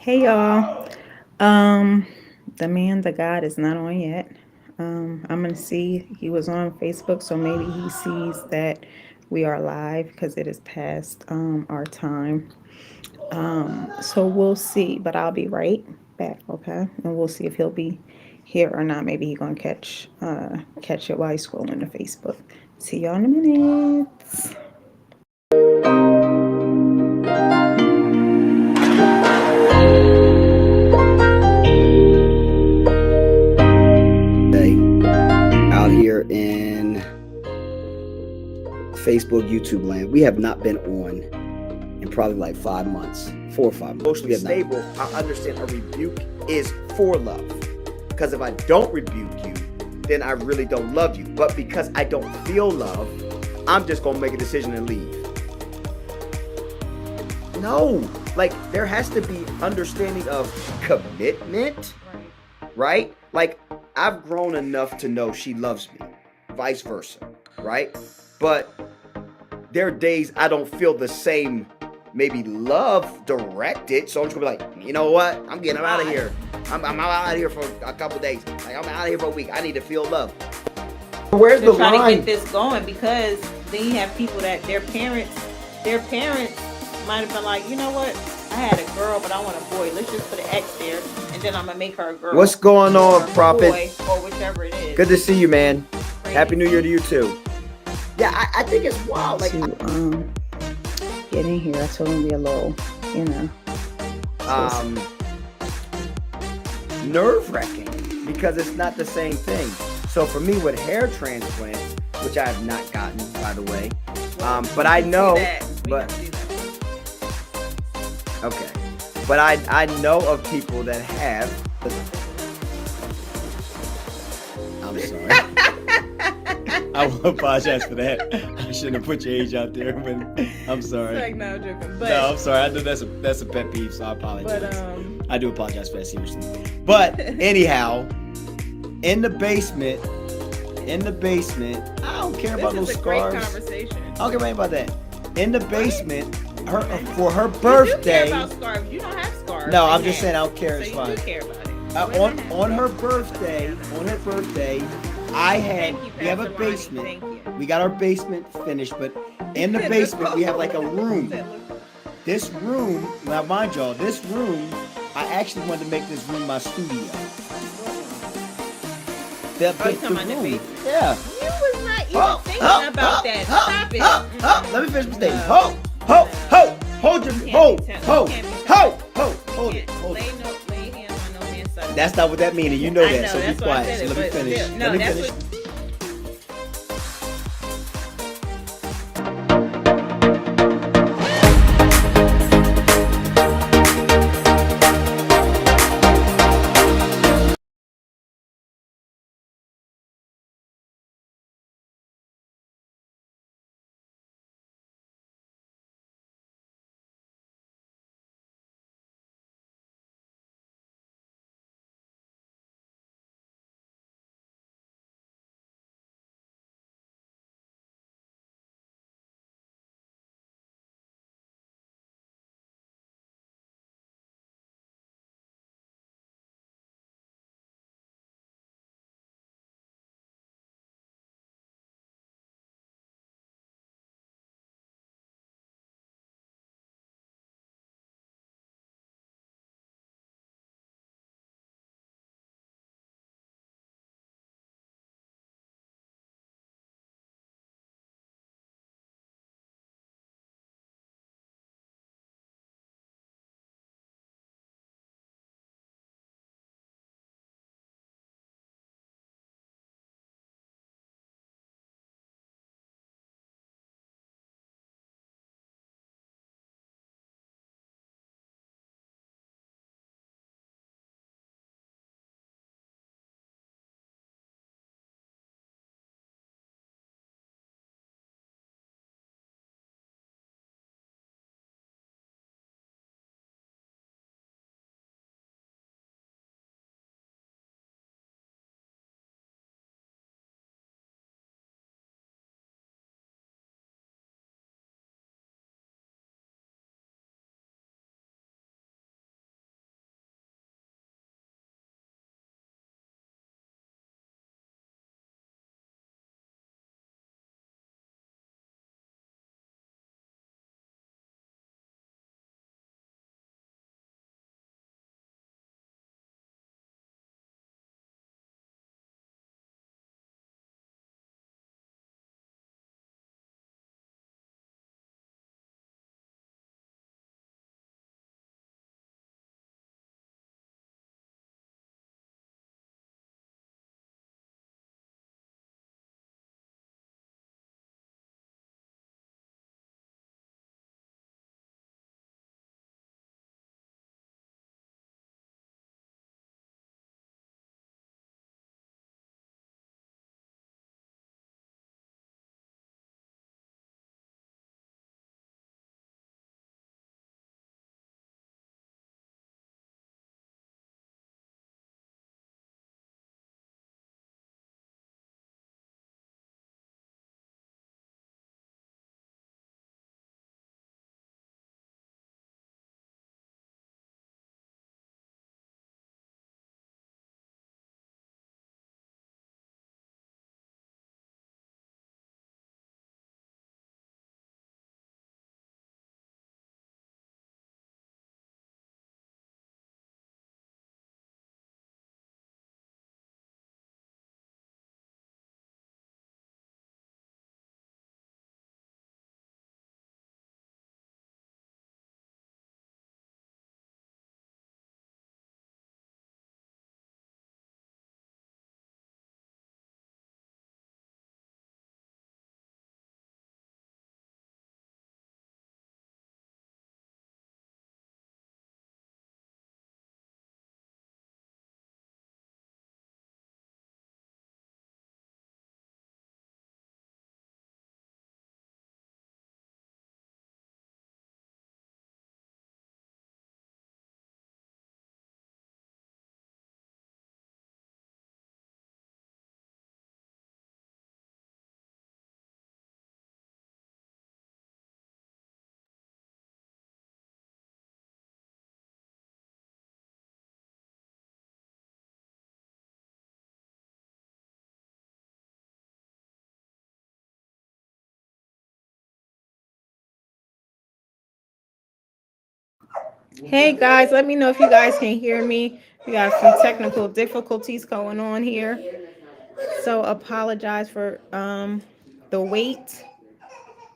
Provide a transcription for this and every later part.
Hey y'all. Um, the God is not on yet. I'm gonna see. He was on Facebook, so maybe he sees that we are live because it is past our time. So we'll see. But I'll be right back, okay? And we'll see if he'll be here or not. Maybe he's gonna catch it while he's scrolling to Facebook. See y'all in a minute. Out here in Facebook, YouTube land. We have not been on in probably like 5 months, 4 or 5 months. Emotionally stable, I understand a rebuke is for love. Because if I don't rebuke you, then I really don't love you. But because I don't feel love, I'm just going to make a decision and leave. No, like there has to be understanding of commitment, right? Like I've grown enough to know she loves me, vice versa, right? But there are days I don't feel the same maybe love directed. So I'm just gonna be like, you know what? I'm getting out of here. I'm out of here for a couple days. Like I'm out of here for a week. I need to feel love. Where's the trying line? to get this going, because then you have people that their parents might have been like, you know what? I had a girl, but I want a boy. Let's just put an X there, and then I'm gonna make her a girl. What's going on, or a Prophet? boy, or whichever it is. Good to see you, man. Crazy. Happy New Year to you too. Yeah, I think it's wild. Like, To get in here, I told him to be a little, you know. nerve-wracking because it's not the same thing. So for me with hair transplants, which I have not gotten, by the way, but I know, but okay, but I know of people that have. I'm sorry. I will apologize for that. I shouldn't have put your age out there, but I'm sorry. It's like, no, I'm joking. But, No, I'm sorry. I know that's a pet peeve, so I apologize. But I do apologize for that, seriously. But anyhow, in the basement, I don't care about those this is a scars. great conversation. I don't care about that. In the basement, for her birthday. You care about scarves. You don't have scarves. No, I'm just saying I don't care. So It's you fine. do care about it. On her birthday, we have a basement. Thank you. We got our basement finished, but in the basement we have like a room. This room, now mind y'all, this room, I actually wanted to make this room my studio. The talking about the room. basement? Yeah. You was not even thinking about that. Stop it. Let me finish my statement. No. Hold your, You hold can't it, be hold You it. can't lay hands on no man's son. That's not what that means, and you know I that, know, so be that's why I quiet. said So it, let me but finish. still, no, Let me that's finish. what Hey guys, let me know if you guys can hear me. We got a few technical difficulties going on here. So apologize for the wait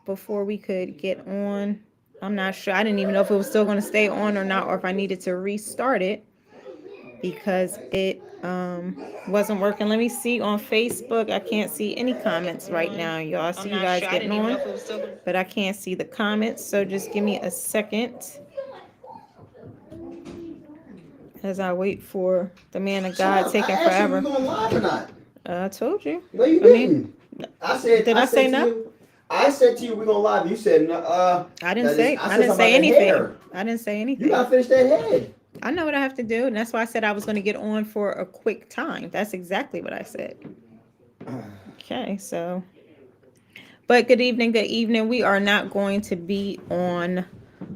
before we could get on. I'm not sure. I didn't even know if it was still going to stay on or not, or if I needed to restart it because it wasn't working. Let me see on Facebook. I can't see any comments right now, y'all. I see you guys getting on, but I can't see the comments. So just give me a second as I wait for the man of God taking I asked you if we forever. going live or not. I told you. No, you I mean, didn't. I said. did I say to no? you. I said to you, we're gonna live. You said no. I didn't say. I I said didn't something say about the anything. hair. I didn't say You anything. gotta finish that head. I know what I have to do, and that's why I said I was going to get on for a quick time. That's exactly what I said. Okay, so. But good evening, good evening. We are not going to be on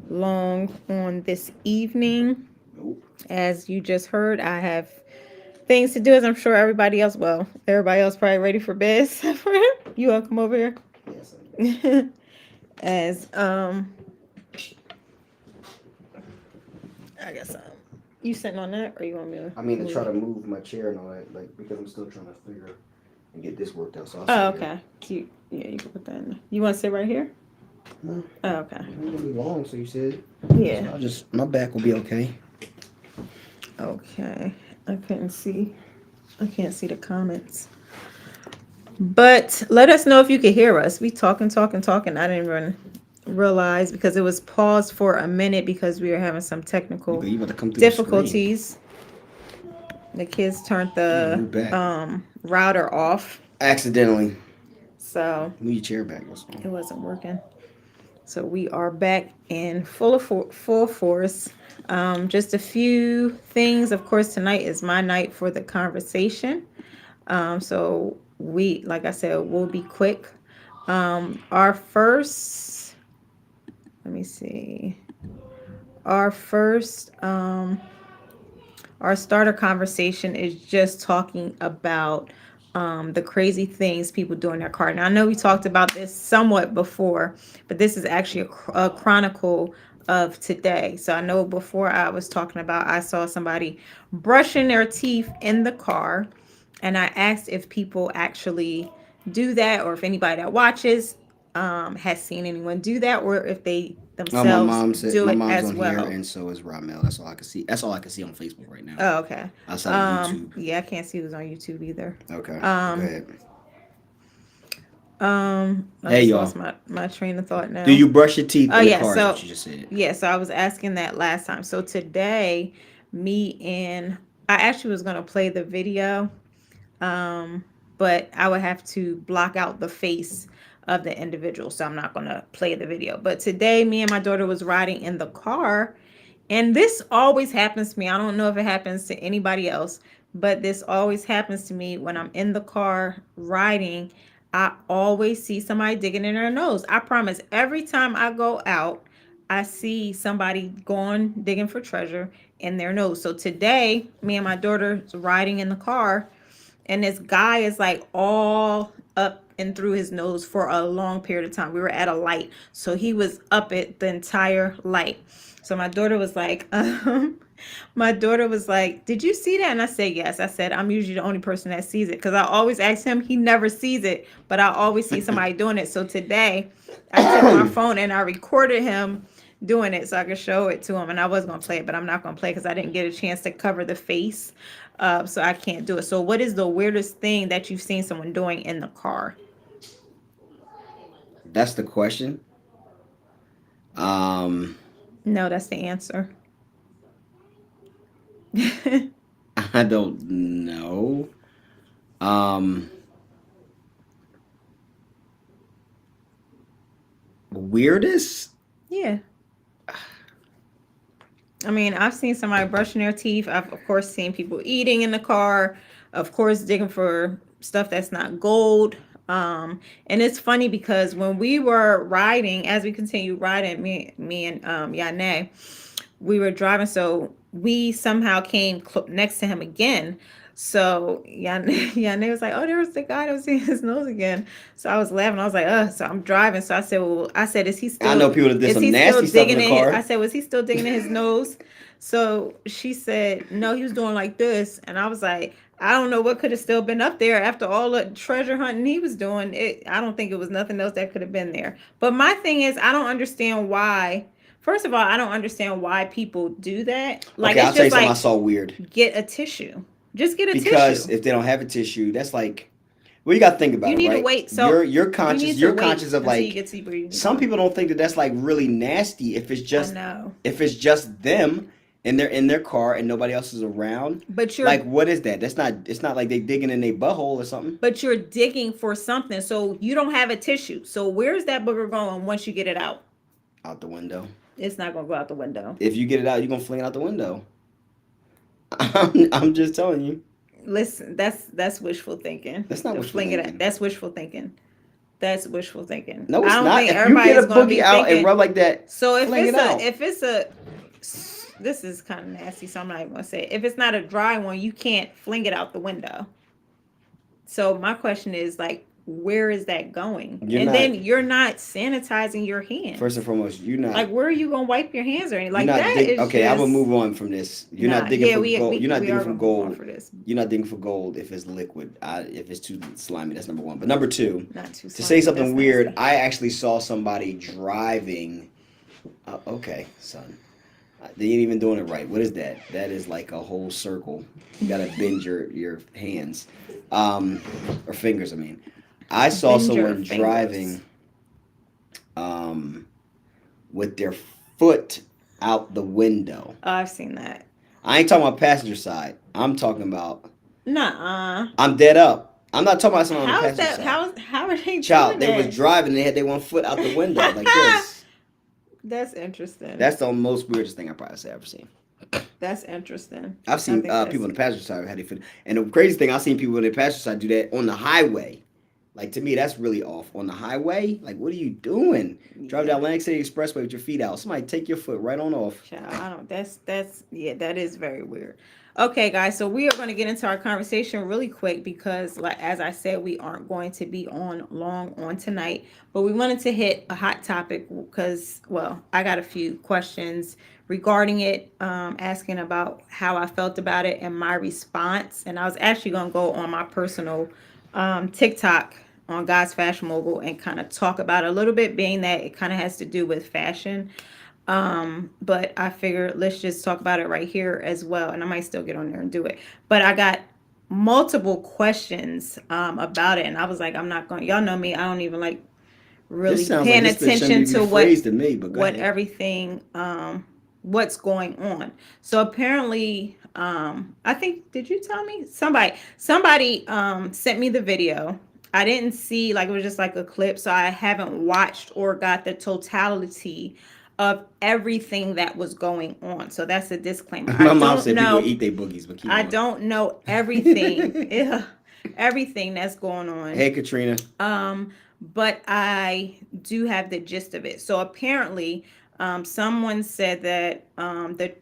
long on this evening. Nope. As you just heard, I have things to do, as I'm sure everybody else. Well, everybody else probably ready for bed. You want to come over Yes. here? As I guess you sitting on that, or you want me to? I mean, to try to move my chair and all that, like because I'm still trying to figure and get this worked out. So I'll Oh, sit here. okay. Cute. Yeah, you can put that in there. You want to sit right here? No. Oh, okay. It ain't gonna be long, so you said. Yeah. So I'll just my back will be okay. Okay. I couldn't see. I can't see the comments. But let us know if you could hear us. We talking. I didn't even realize because it was paused for a minute because we were having some technical You about to come through difficulties. The kids turned the the router off, accidentally. so Move your chair back. That's all. it wasn't working. So we are back in full force. Just a few things. Of course, tonight is my night for the conversation. So we, like I said, we'll be quick. Our first, let me see. Our first, our starter conversation is just talking about the crazy things people do in their car. Now, I know we talked about this somewhat before, but this is actually a chronicle of today. So I know before I was talking about, I saw somebody brushing their teeth in the car, and I asked if people actually do that, or if anybody that watches has seen anyone do that, or if they Oh, my themselves mom said do my it mom's as on here, well. and so is Ramel. That's all I can see. That's all I can see on Facebook right now. Oh, okay. Outside of YouTube. Yeah, I can't see who's on YouTube either. Okay. Go Um, ahead. I Hey, just y'all. lost my train of thought now. Do you brush your teeth Oh in the yeah, car? Is so what you just said. yeah, so I was asking that last time. So today, me and I actually was gonna play the video, but I would have to block out the face of the individual, so I'm not gonna play the video. But today, me and my daughter was riding in the car, and this always happens to me. I don't know if it happens to anybody else, but this always happens to me when I'm in the car riding. I always see somebody digging in their nose. I promise, every time I go out, I see somebody going digging for treasure in their nose. So today, me and my daughter's riding in the car, and this guy is like all up and through his nose for a long period of time. We were at a light, so he was up it the entire light. So my daughter was like, my daughter was like, "Did you see that?" And I said, "Yes." I said, "I'm usually the only person that sees it because I always ask him. He never sees it, but I always see somebody doing it." So today, I took my phone and I recorded him doing it so I could show it to him. And I was gonna play it, but I'm not gonna play because I didn't get a chance to cover the face, so I can't do it. So, what is the weirdest thing that you've seen someone doing in the car? That's the question. No, that's the answer. I don't know. Um, weirdest. Yeah. I mean, I've seen somebody brushing their teeth. I've, of course, seen people eating in the car. Of course, digging for stuff that's not gold. And it's funny because when we were riding, as we continue riding, me and Yane, we were driving. So we somehow came next to him again. So yeah, yeah, and they was like, "Oh, there was the guy that was seeing his nose again." So I was laughing. I was like, "So I'm driving." So I said, "Well, I said, I know people that did is some he still nasty stuff in digging the in his?" I car. said, "Was he still digging in his nose?" So she said, "No, he was doing like this," and I was like, "I don't know what could have still been up there after all the treasure hunting he was doing. I don't think it was nothing else that could have been there." But my thing is, I don't understand why. First of all, I don't understand why people do that. Like Okay, it's I'll tell you just something I like saw weird. get a tissue. Just get a Because tissue. if they don't have a tissue, that's like, well, you got to think about You it, need to right? wait. You're So you're you conscious. need to You're wait conscious of until you like get to where you need to some go. people don't think that that's like really nasty I know. if it's just them and they're in their car and nobody else is around. But Like, what is that? That's not. It's not like they digging in their butthole or something. you're digging for something. So you don't have a tissue. So where's that booger going once you get it out? Out the window. It's not gonna go out the window. If you get it out, you're gonna fling it out the window. I'm just telling you. Listen, that's wishful thinking. That's not To wishful fling it out. thinking. That's wishful thinking. That's wishful thinking. No, I it's don't not. think If you get a everybody's gonna boogie be out and thinking. rub like that, So fling it out. if it's a this is kind of nasty, so I'm not even gonna say it. If it's not a dry one, you can't fling it out the window. So my question is like, where is that going? You're And not. then you're not sanitizing your First hands. and foremost, Like, where are you gonna wipe your hands or anything? you're Like not that dig. is Okay, I'm gonna just move on from this. You're not nah. digging Yeah, for gold. You're not we digging are for gonna move on gold. for this. You're not digging for gold if it's liquid. If it's too slimy, that's number one. But number two, Not too to say slimy. something That's weird, nasty. I actually saw somebody driving. Okay, son. They ain't even doing it right. What is that? That is like a whole circle. You gotta bend your hands, um, or fingers. I mean, I saw Bend your someone fingers. driving, um, with their foot out the window. Oh, I've seen that. I ain't talking about passenger side. I'm talking about. Nuh-uh. I'm dead up. I'm not talking about someone on the How is passenger that? side. How are they Child, doing they was that? driving. They had their one foot out the window like this. That's interesting. That's the most weirdest thing I probably say I've ever seen. That's interesting. I've I seen think that's people on the passenger side had their foot, and the crazy thing I've seen people on the passenger side do that on the highway. Like to me, that's really off. On the highway, like what are you doing? Driving down Atlantic City Expressway with your feet out. Somebody take your foot right on off. Child, I don't. That's yeah. That is very weird. Okay, guys. So we are going to get into our conversation really quick because, like as I said, we aren't going to be on long on tonight. But we wanted to hit a hot topic because, well, I got a few questions regarding it, asking about how I felt about it and my response. And I was actually going to go on my personal TikTok on God's Fashion Mogul and kind of talk about it a little bit, being that it kind of has to do with fashion. But I figured let's just talk about it right here as well. And I might still get on there and do it. But I got multiple questions about it. And I was like, I'm not going, y'all know me, I don't even like This really sounds like paying this shouldn't attention be to rephrased to me, but go what ahead. everything what's going on. So apparently, I think did you tell me? Somebody sent me the video. I didn't see like it was just like a clip, so I haven't watched or got the totality of everything that was going on. So that's a disclaimer. I My mom don't said people know. eat their boogies, but keep I going. don't know everything. Yeah, everything that's going on. Hey, Katrina. But I do have the gist of it. So apparently, someone said that I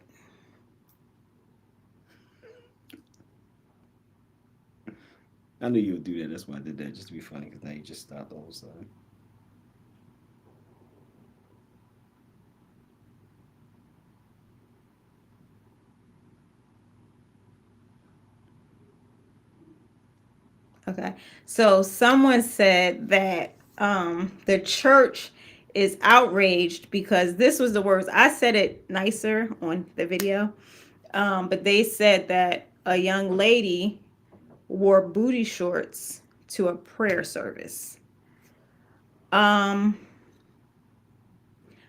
knew you would do that. That's why I did that, just to be funny, because now you just stopped all of a sudden. okay. So someone said that the church is outraged because this was the words. I said it nicer on the video, but they said that a young lady wore booty shorts to a prayer service. Um,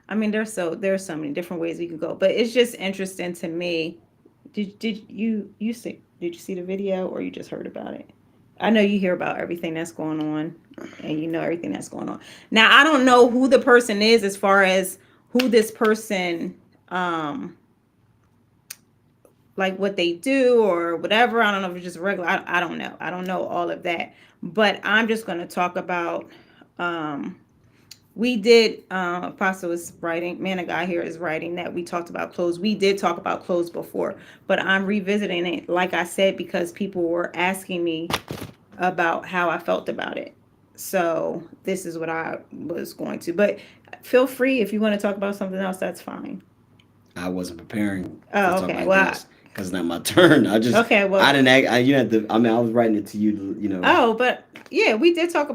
I mean, there's so many different ways we could go, but it's just interesting to me. Did you see did you see the video or you just heard about it? I know you hear about everything that's going on and you know everything that's going on. Now, I don't know who the person is as far as who this person like what they do or whatever. I don't know if it's just regular. I don't know. I don't know all of that. But I'm just going to talk about we did Apostle was writing, man of God here is writing that we talked about clothes. We did talk about clothes before, but I'm revisiting it, like I said, because people were asking me about how I felt about it. So this is what I was going to. But feel free if you want to talk about something else, that's fine. I wasn't preparing to Oh, talk okay. like Well, this because it's not my turn. okay. I Well, didn't act. You had to. I mean, I was writing it to you. You know. oh, but yeah, we talked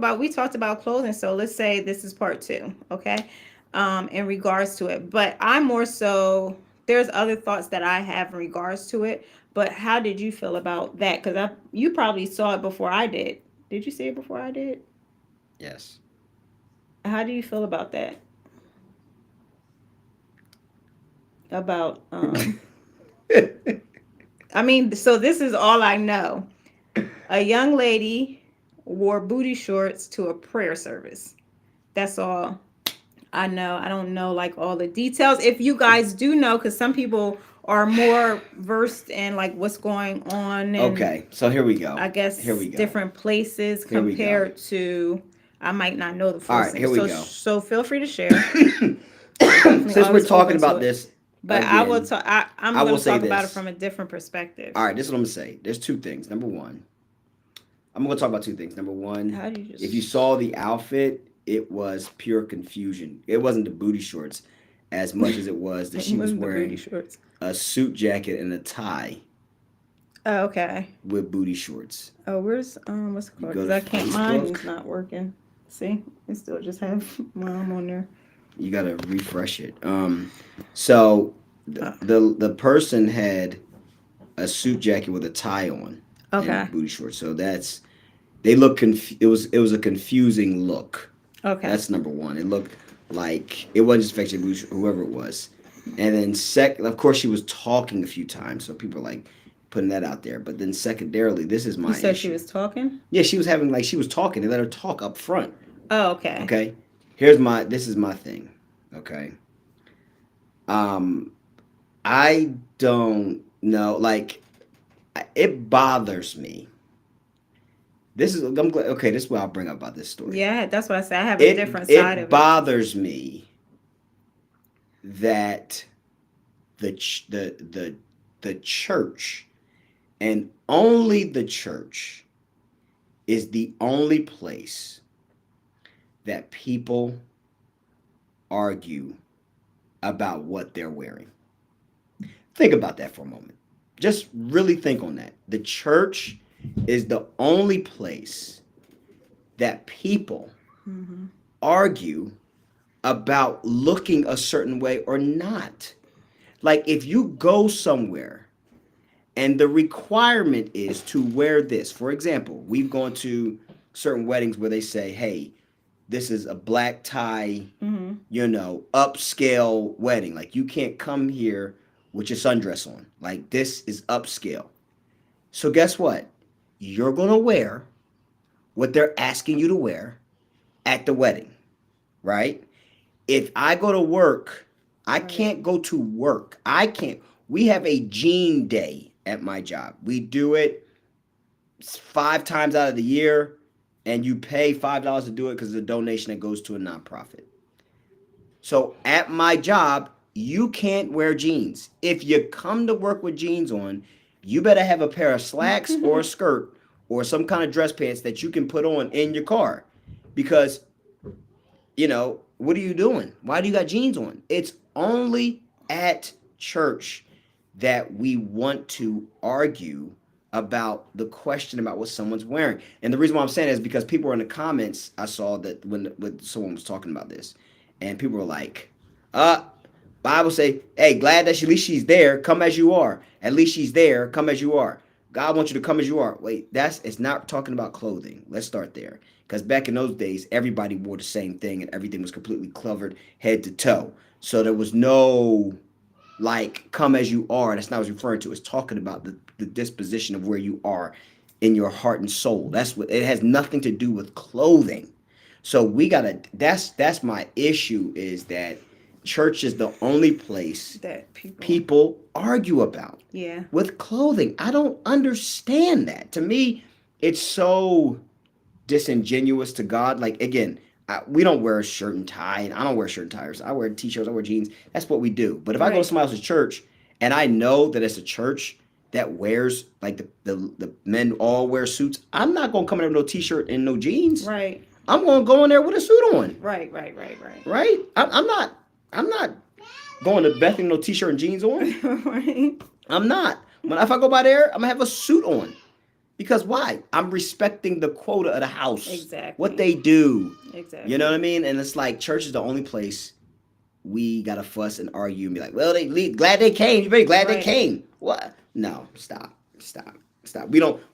about clothing. So let's say this is part two, okay? In regards to it. But I'm more so there's other thoughts that I have in regards to it. But how did you feel about that? Because you probably saw it before I did. Did you see it before I did? Yes. How do you feel about that? About I mean, so this is all I know. A young lady wore booty shorts to a prayer service. That's all I know. I don't know like all the details. If you guys do know, because some people are more versed in like what's going on and Okay. So here we go. I Here guess we go. different places Here we go. compared to I might not know the All full right. thing. Here we So go. so feel free to share. Definitely Since we're always talking open to about it. this But I will again, talk. I'm I going will to say talk about it this. from a different perspective. All right. This is what I'm gonna say. There's two things. Number one, I'm gonna talk about two things. Number one, How do you if you just? saw the outfit, it was pure confusion. It wasn't the booty shorts as much as it was that It she was wasn't the booty wearing shorts. a suit jacket and a tie Oh, okay. with booty shorts. Oh, where's what's it You called? go Because to I can't. Facebook, Mine's not working. See, I still just have mom on there. you gotta refresh it. So Uh, the person had a suit jacket with a tie on okay. and booty shorts. So that's they look it was a confusing look. Okay. That's number one. It looked like it wasn't just Infectious Booty, whoever it was. And then second, of course, she was talking a few times, so people are like putting that out there. But then secondarily, this is You my said she issue. was talking. Yeah, she was having like she was talking. They let her talk up front. Oh, okay. Okay, this is my thing. Okay, um, I don't know. Like, it bothers me. This is I'm glad. Okay, this is what I'll bring up about this story. Yeah, that's what I said. I have a It different side it of it. bothers me that the ch- the church and only the church is the only place that people argue about what they're wearing. Think about that for a moment. Just really think on that. The church is the only place that people Hmm. argue about looking a certain way or not. Like if you go somewhere and the requirement is to wear this. For example, we've gone to certain weddings where they say, "Hey, this is a black tie, Hmm. upscale wedding. Like you can't come here with your sundress on. Like this is upscale." So guess what? You're going to wear what they're asking you to wear at the wedding, right? If I go to work, I Right. can't go to work. I can't. We have a jean day at my job. We do it 5 times out of the year, and you pay $5 to do it because it's a donation that goes to a nonprofit. So at my job, you can't wear jeans. If you come to work with jeans on, you better have a pair of slacks or a skirt or some kind of dress pants that you can put on in your car because what are you doing? Why do you got jeans on? It's only at church that we want to argue about the question about what someone's wearing. And the reason why I'm saying that is because people were in the comments. I saw that when someone was talking about this, and people were like, uh, Bible say, hey, glad that at least she's there. Come as you are. At least she's there. Come as you are. God wants you to come as you are. Wait, it's not talking about clothing. Let's start there. Because back in those days, everybody wore the same thing and everything was completely covered head to toe. So there was no like come as you are. That's not what it's referring to. It's talking about the disposition of where you are in your heart and soul. That's what it has nothing to do with clothing. So we gotta that's my issue is that church is the only place That people. people argue about Yeah. with clothing. I don't understand that. To me, it's so disingenuous to God. Like again, we don't wear a shirt and tie, and I don't wear shirt and ties. I wear t-shirts, I wear jeans. That's what we do. But if I go to Right. somebody else's church and I know that it's a church that wears like the men all wear suits, I'm not gonna come in there with no t-shirt and no jeans. Right. I'm gonna go in there with a suit on. Right. Right. Right. Right. Right? I'm not. I'm not going to Bethany no t-shirt and jeans on. Right. I'm not. When if I go by there, I'm gonna have a suit on. Because why? I'm respecting the quota of the house. Exactly. What they do. Exactly. You know what I mean? And it's like church is the only place we gotta fuss and argue and be like, well, glad they came. You're very glad they Right. came. What? No, stop.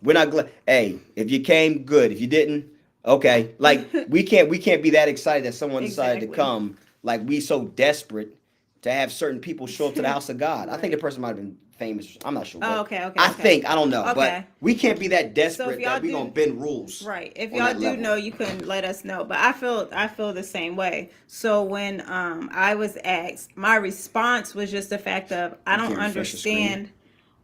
We're not glad. Hey, if you came, good. If you didn't, okay. Like we can't be that excited that someone decided to Exactly. come. Like we so desperate to have certain people show up to the house of God. I think the person might have been famous. I'm not sure. Oh, but okay. I think I don't know, Okay. but we can't be that desperate y'all that we're do- gonna bend rules. Right. If on y'all that do level. know, you can let us know. But I feel the same way. So when I was asked, my response was just the fact of I don't can't refresh the screen. understand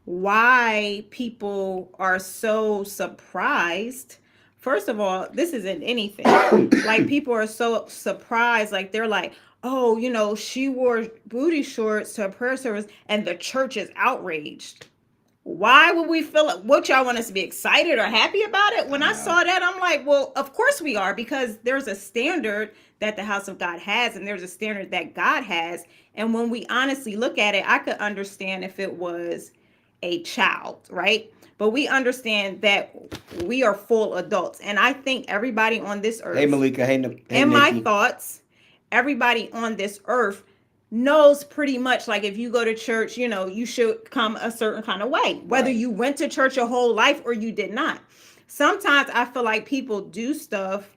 why people are so surprised. First of all, this isn't anything. Like people are so surprised, like they're like, oh, she wore booty shorts to a prayer service and the church is outraged. Why would we feel it? What y'all want us to be excited or happy about it? When I saw that, I'm like, well, of course we are, because there's a standard that the house of God has, and there's a standard that God has. And when we honestly look at it, I could understand if it was a child, right? But we understand that we are full adults. And I think everybody on this earth, Hey Malika, hey, in my Nikki. thoughts, everybody on this earth knows pretty much, like if you go to church, you should come a certain kind of way, whether Right. you went to church your whole life or you did not. Sometimes I feel like people do stuff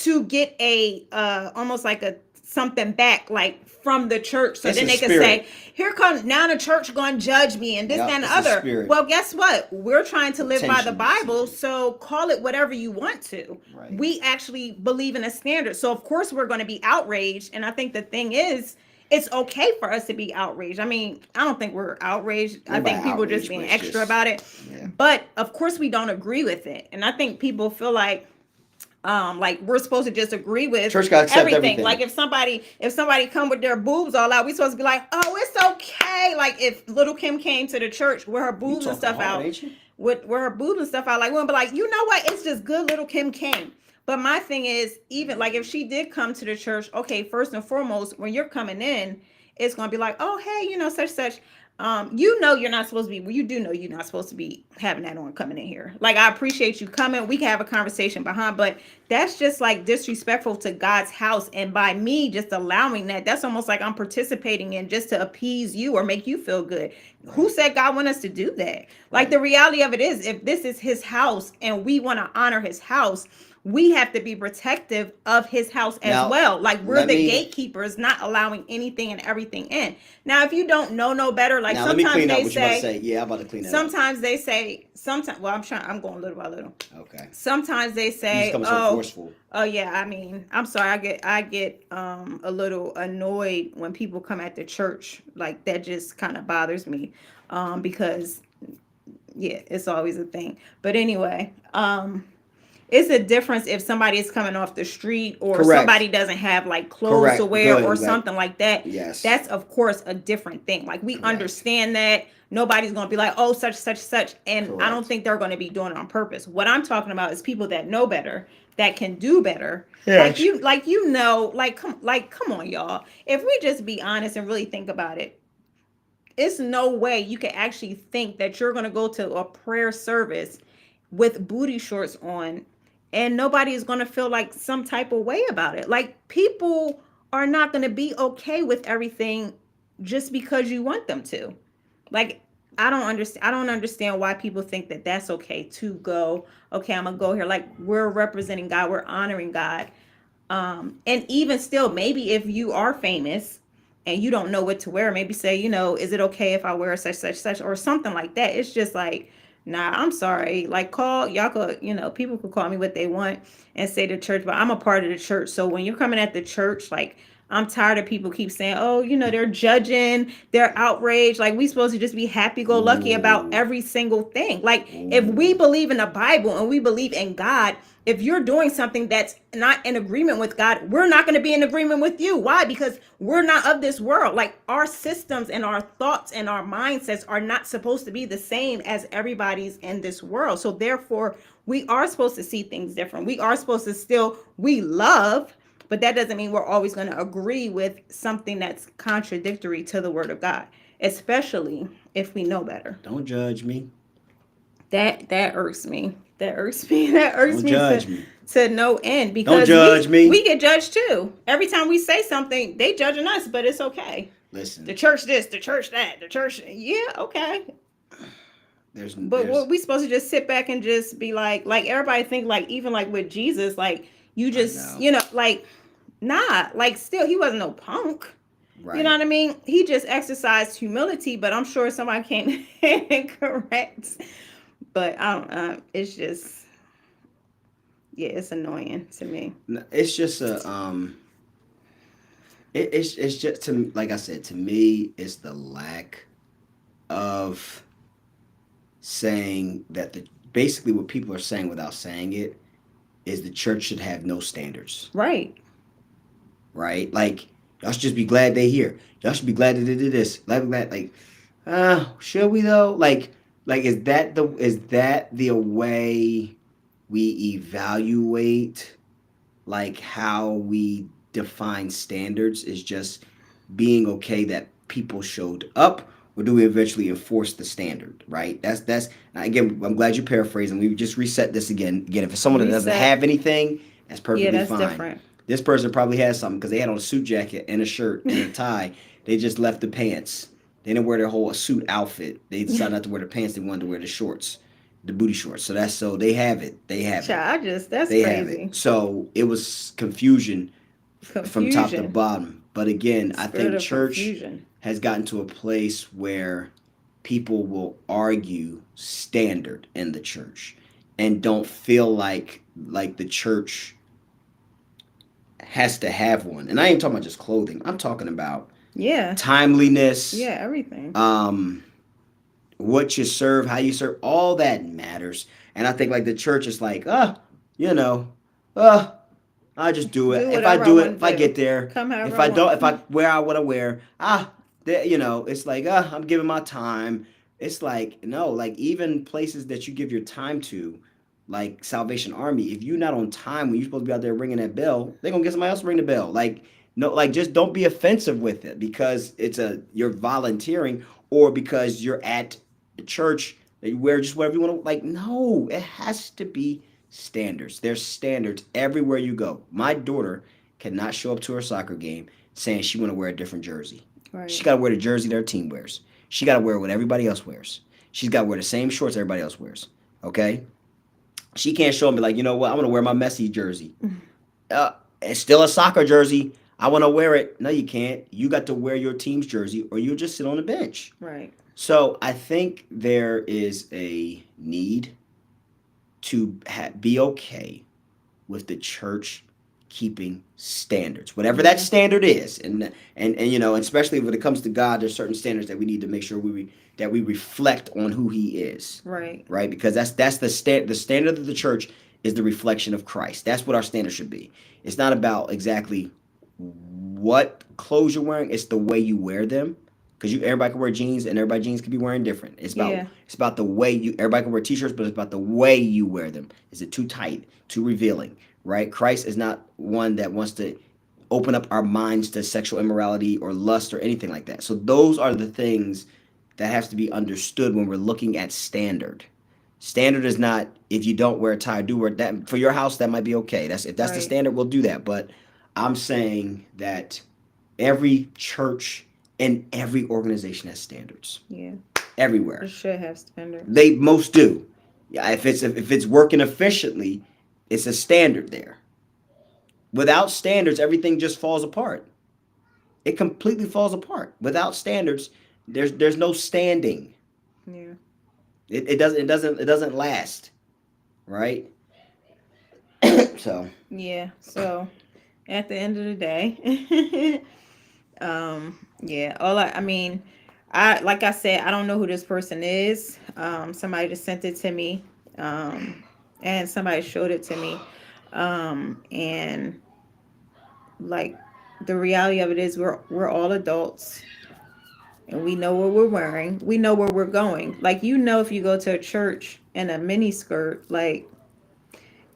to get a almost like a something back, like from the church, so It's then a they can spirit. say, here comes now the church gonna judge me and this, Yep, that, and the it's a other. spirit. Well, guess what? We're trying to live by the Attention Bible, seeking. so call it whatever you want to. Right. We actually believe in a standard, so of course we're going to be outraged. And I think the thing is, it's okay for us to be outraged. I mean, I don't think we're outraged. I think people are just outraged, being but it's extra just- about it. yeah. But of course we don't agree with it. And I think people feel like we're supposed to just agree with Church gotta accept everything. Like if somebody come with their boobs all out, we supposed to be like, oh, it's okay. Like if little Kim came to the church with her boobs and talking stuff hard, out, ain't you? with her boobs and stuff out, like we'll be like, you know what? It's just good little Kim came. But my thing is, even like if she did come to the church, okay, first and foremost, when you're coming in, it's gonna be like, oh hey, such. You're not supposed to be. Well, you do know you're not supposed to be having that on coming in here. Like I appreciate you coming. We can have a conversation behind, but that's just like disrespectful to God's house. And by me just allowing that, that's almost like I'm participating in just to appease you or make you feel good. Who said God want us to do that? Like the reality of it is, if this is His house and we want to honor His house, we have to be protective of His house as Now, well. Like we're let the me- gatekeepers, not allowing anything and everything in. Now, if you don't know no better, like Now let me sometimes clean up they what you about to say, say. Yeah, I'm about to clean that sometimes they say, sometimes. Well, I'm going little by little. up. Okay. Sometimes they You say, just coming so forceful. oh yeah. I mean, I'm sorry. I get a little annoyed when people come at the church. Like that just kind of bothers me, because yeah, it's always a thing. But anyway, it's a difference if somebody is coming off the street or Correct. Somebody doesn't have like clothes Correct. to wear Good. or Right. something like that. Yes. That's of course a different thing. Like we Correct. understand that nobody's going to be like, oh, such. And I don't Correct. think they're going to be doing it on purpose. What I'm talking about is people that know better, that can do better. Yes. Come on, y'all. If we just be honest and really think about it, it's no way you can actually think that you're going to go to a prayer service with booty shorts on and nobody is going to feel like some type of way about it. Like people are not going to be okay with everything just because you want them to. Like I don't understand why people think that that's okay to go, okay, I'm going to go here. Like we're representing God, we're honoring God. And even still, maybe if you are famous and you don't know what to wear, maybe say, is it okay if I wear such or something like that? It's just like, nah, I'm sorry. Like call y'all could, people could call me what they want and say to church, but I'm a part of the church. So when you're coming at the church, like I'm tired of people keep saying, oh, they're judging, they're outraged. Like, we supposed to just be happy go lucky about Ooh, every single thing. Like, if we ooh, believe in the Bible and we believe in God, if you're doing something that's not in agreement with God, we're not going to be in agreement with you. Why? Because we're not of this world. Like, our systems and our thoughts and our mindsets are not supposed to be the same as everybody's in this world. So therefore, we are supposed to see things different. We are supposed to still, we love, but that doesn't mean we're always going to agree with something that's contradictory to the word of God, especially if we know better. don't judge me. That irks me. That irks me. That irks Don't me judge me. to no end, Don't because judge we me. get judged too. Every time we say something, they judging us, but it's okay. The Listen, church this, the church that, the church, yeah, okay. But what there's we supposed to just sit back and just be like everybody think, like, even like with Jesus, like, you I just, know. like, nah, like, still, he wasn't no punk. You know Right. what I mean? He just exercised humility, but I'm sure somebody came and correct. But I don't. It's just, yeah, it's annoying to me. It's just it's just to like I said, to me, it's the lack of saying that the basically what people are saying without saying it is the church should have no standards, Right. right? Like y'all should just be glad they here. Y'all should be glad that they did this. Glad, like, should we though? Like is that the way we evaluate like how we define standards is just being okay that people showed up, or do we eventually enforce the standard, right? That's again, I'm glad you paraphrased and we just reset this again. If it's someone that doesn't Reset. have anything, that's Yeah, perfectly that's fine. different. This person probably has something because they had on a suit jacket and a shirt and a tie. They just left the pants. They didn't wear their whole suit outfit. They decided not to wear the pants. They wanted to wear the shorts, the booty shorts. So they have it. They have it. Child, I just, that's They have it. crazy. So it was confusion from top to Confusion. bottom. But again, I Spirit think of church confusion. has gotten to a place where people will argue standard in the church and don't feel like the church has to have one. And I ain't talking about just clothing. I'm talking about Yeah. timeliness, Yeah, everything. um, what you serve, how you serve, all that matters. And I think like the church is like, you know, uh, I just do it. Do If I whatever I do it, want if to I do. get there, Come however if I I don't, want. if I wear out what I wear, it's like, I'm giving my time. It's like, no, like even places that you give your time to, like Salvation Army, if you're not on time when you're supposed to be out there ringing that bell, they're gonna get somebody else to ring the bell. Like, no, like just don't be offensive with it because you're volunteering or because you're at the church that you wear just whatever you want to. Like, no, it has to be standards. There's standards everywhere you go. My daughter cannot show up to her soccer game saying she want to wear a different jersey. She Right. got to wear the jersey their team wears. She got to wear what everybody else wears. She's got to wear the same shorts everybody else wears. Okay? She can't show up and be like, you know what? I'm going to wear my Messi jersey. It's still a soccer jersey. I want to wear it. No, you can't. You got to wear your team's jersey or you'll just sit on the bench. Right. So I think there is a need to be okay with the church keeping standards, whatever that Yeah. standard is, and especially when it comes to God, there's certain standards that we need to make sure that we reflect on who He is, Right. right? Because that's the standard of the church is the reflection of Christ. That's what our standard should be. It's not about exactly what clothes you're wearing; it's the way you wear them. Because everybody can wear jeans, and everybody jeans can be wearing different. Yeah. It's about the way you. Everybody can wear t-shirts, but it's about the way you wear them. Is it too tight, too revealing? Right? Christ is not one that wants to open up our minds to sexual immorality or lust or anything like that. So those are the things that has to be understood when we're looking at standard. Standard is not if you don't wear a tie, do wear that for your house. That might be okay. That's if that's the Right. standard, we'll do that. But I'm saying that every church and every organization has standards Yeah. everywhere. It should have standards. They most do. Yeah, if it's working efficiently, it's a standard there. Without standards, everything just falls apart. It completely falls apart. Without standards, there's no standing. Yeah. It doesn't last, right? So Yeah. So At the end of the day. Yeah, I mean, I like I said, I don't know who this person is. Somebody just sent it to me. And somebody showed it to me. And like the reality of it is we're all adults and we know what we're wearing. We know where we're going. Like, if you go to a church in a mini skirt, like,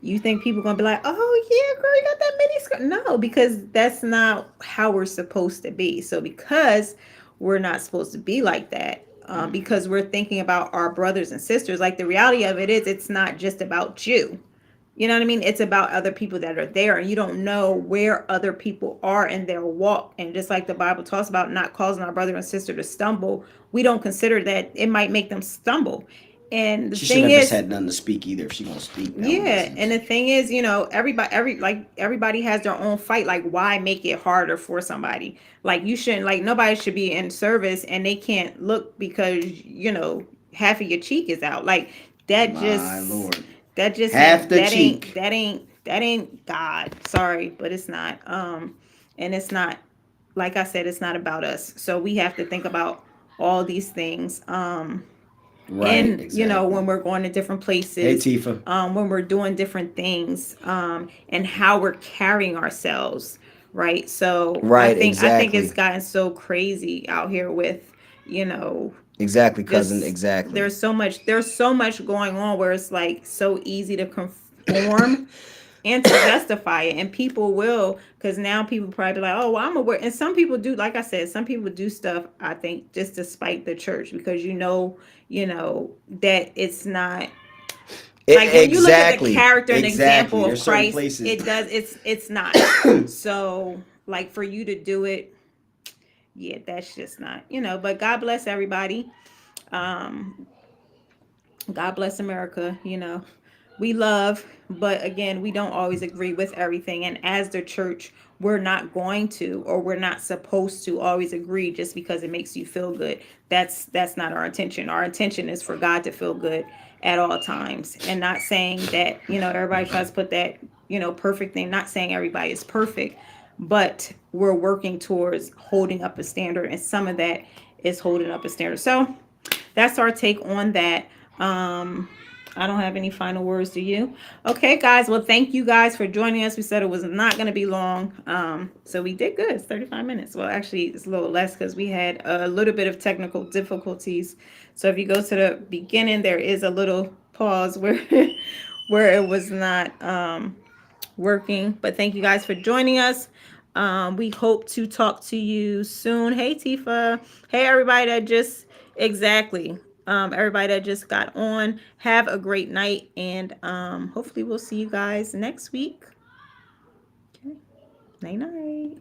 you think people gonna be like, "Oh yeah, girl, you got that mini skirt"? No, because that's not how we're supposed to be. So because we're not supposed to be like that, because we're thinking about our brothers and sisters. Like, the reality of it is, it's not just about you. You know what I mean? It's about other people that are there, and you don't know where other people are in their walk. And just like the Bible talks about not causing our brother and sister to stumble, we don't consider that it might make them stumble. And the She should thing never is, had nothing to speak either. If she gonna speak, that would make yeah, and sense. the thing is, everybody has their own fight. Like, why make it harder for somebody? Like, you shouldn't, like, nobody should be in service and they can't look because half of your cheek is out. Like, that My just lord, that just half ain't the that ain't cheek. that ain't that ain't God. Sorry, but it's not. And it's not, like I said, it's not about us. So we have to think about all these things. Right, And exactly. when we're going to different Hey, places, Tifa. when we're doing different things, and how we're carrying ourselves, right? So Right, I think it's exactly. gotten so crazy out here with, you know Exactly, cousin. just Exactly. there's so much going on where it's like so easy to conform and to justify it. And people will, because now people probably be like, "Oh, well, I'm aware." And some people do, like I said, some people do stuff, I think, just to spite the church, because that it's not, like, when you look at the Exactly. character and Exactly. example of There's certain Christ, places. it's not. So, like, for you to do it, yeah, that's just not, but God bless everybody. um God bless America. We love, but again, we don't always agree with everything. And as the church, we're not going to, or we're not supposed to always agree just because it makes you feel good. That's not our intention. Our intention is for God to feel good at all times. And not saying that, everybody tries to put that, perfect thing, not saying everybody is perfect, but we're working towards holding up a standard. And some of that is holding up a standard. So that's our take on that. I don't have any final words to you. Okay, guys. Well, thank you guys for joining us. We said it was not going to be long. So we did good. It's 35 minutes. Well, actually, it's a little less because we had a little bit of technical difficulties. So if you go to the beginning, there is a little pause where where it was not working. But thank you guys for joining us. We hope to talk to you soon. Hey, Tifa. Hey, everybody that just, exactly. Everybody that just got on. Have a great night. And hopefully we'll see you guys next week. Okay. Night night.